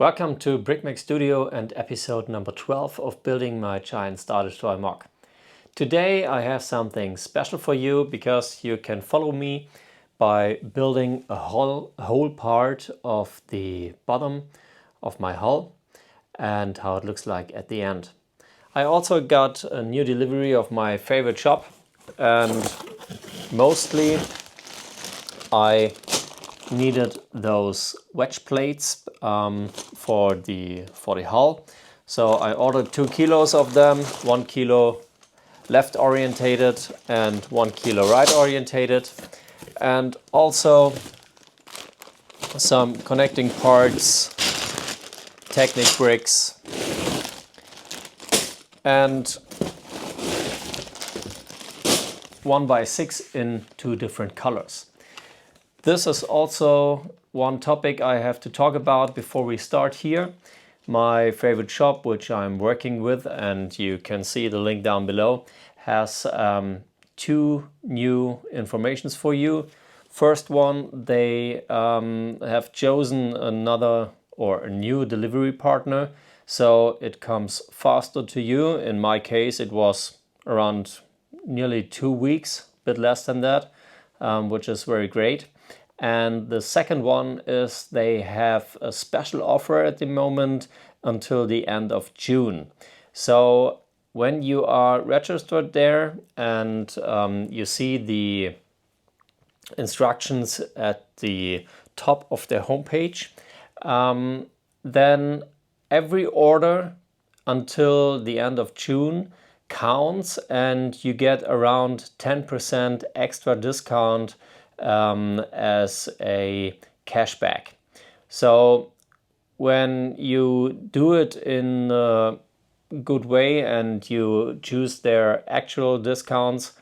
Welcome to Brickmac Studio and episode number 12 of building my giant Star Destroyer MOC. Today I have something special for you because you can follow me by building a whole part of the bottom of my hull and how it looks like at the end. I also got a new delivery of my favorite shop, and mostly I needed those wedge plates for the hull. So I ordered 2 kilos of them, 1 kilo left orientated and 1 kilo right orientated, and also some connecting parts, Technic bricks, and 1x6 in 2 different colors. This is also one topic I have to talk about before we start here. My favorite shop, which I'm working with, and you can see the link down below, has 2 new informations for you. First one, they have chosen a new delivery partner, so it comes faster to you. In my case, it was around nearly 2 weeks, a bit less than that, which is very great. And the second one is they have a special offer at the moment until the end of June. So when you are registered there and you see the instructions at the top of their homepage, then every order until the end of June counts, and you get around 10% extra discount as a cashback. So when you do it in a good way and you choose their actual discounts,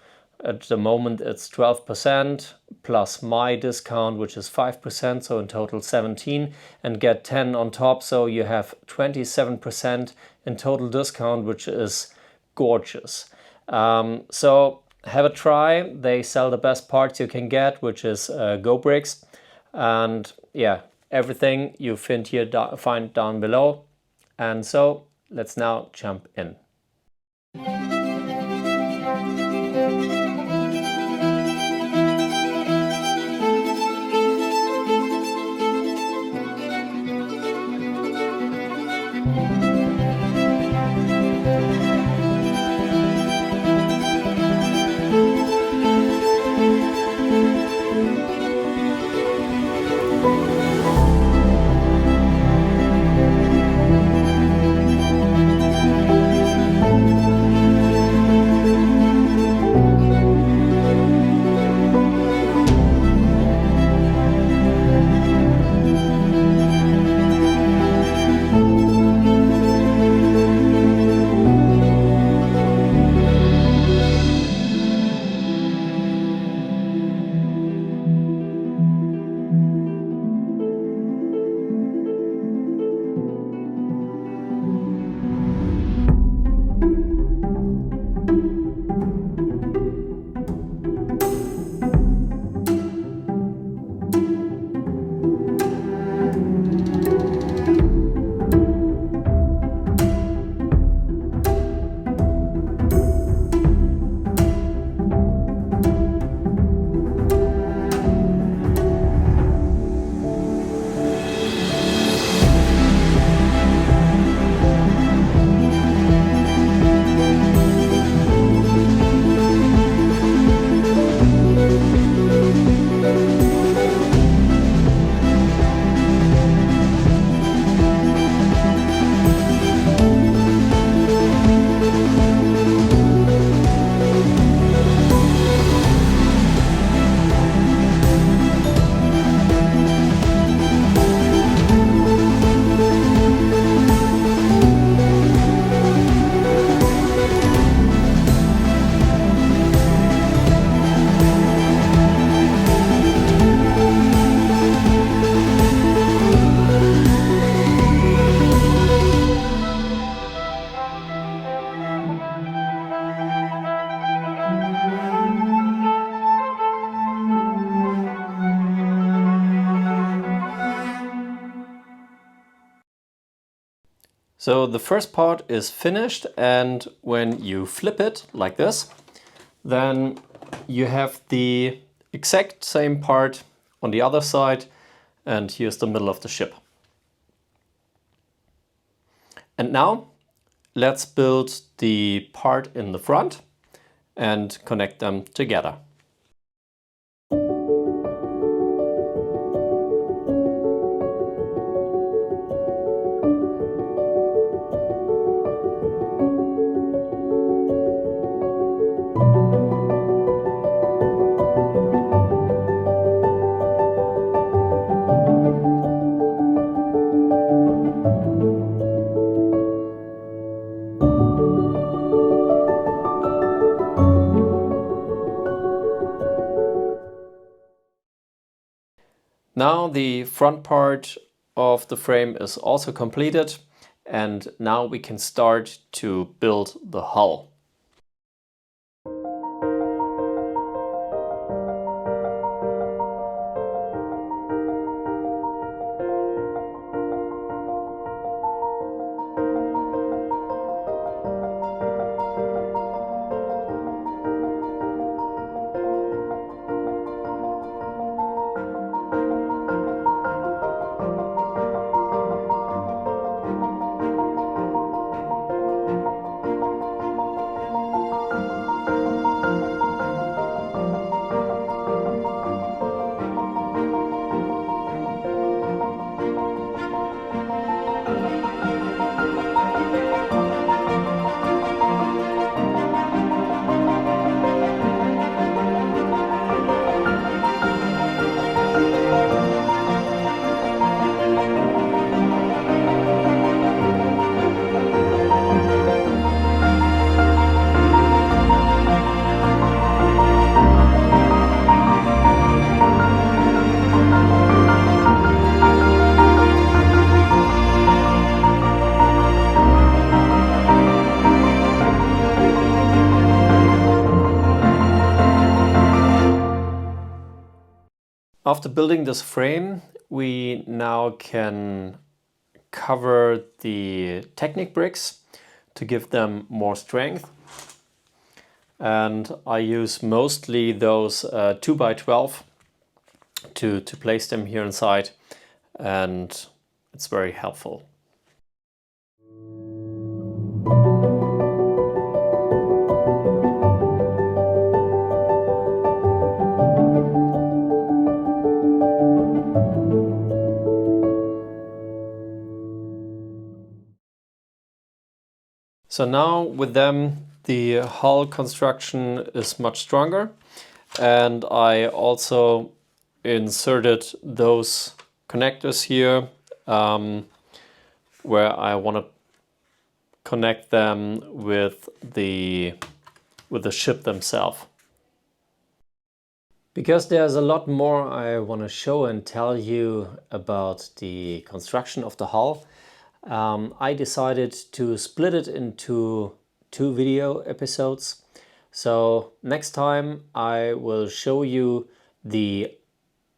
at the moment it's 12% plus my discount, which is 5%, so in total 17, and get 10 on top, so you have 27% in total discount, which is gorgeous. So have a try. They sell the best parts you can get, which is Gobricks, and yeah, everything you find down below. And so let's now jump in. So the first part is finished, and when you flip it like this, then you have the exact same part on the other side, and here's the middle of the ship. And now let's build the part in the front and connect them together. Now the front part of the frame is also completed, and now we can start to build the hull. After building this frame, we now can cover the Technic bricks to give them more strength. And I use mostly those 2x12 to place them here inside, and it's very helpful. So now with them, the hull construction is much stronger, and I also inserted those connectors here where I want to connect them with the ship themselves. Because there's a lot more I want to show and tell you about the construction of the hull, I decided to split it into 2 video episodes. So next time I will show you the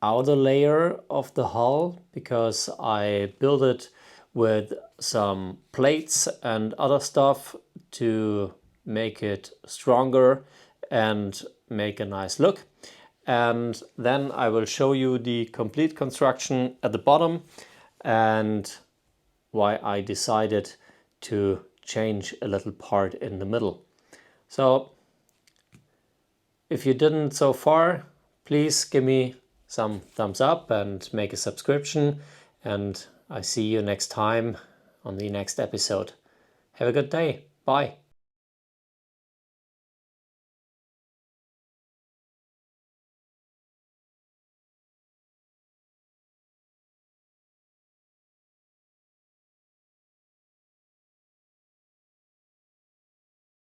outer layer of the hull, because I built it with some plates and other stuff to make it stronger and make a nice look. And then I will show you the complete construction at the bottom and why I decided to change a little part in the middle. So if you didn't so far, please give me some thumbs up and make a subscription, and I see you next time on the next episode. Have a good day. Bye.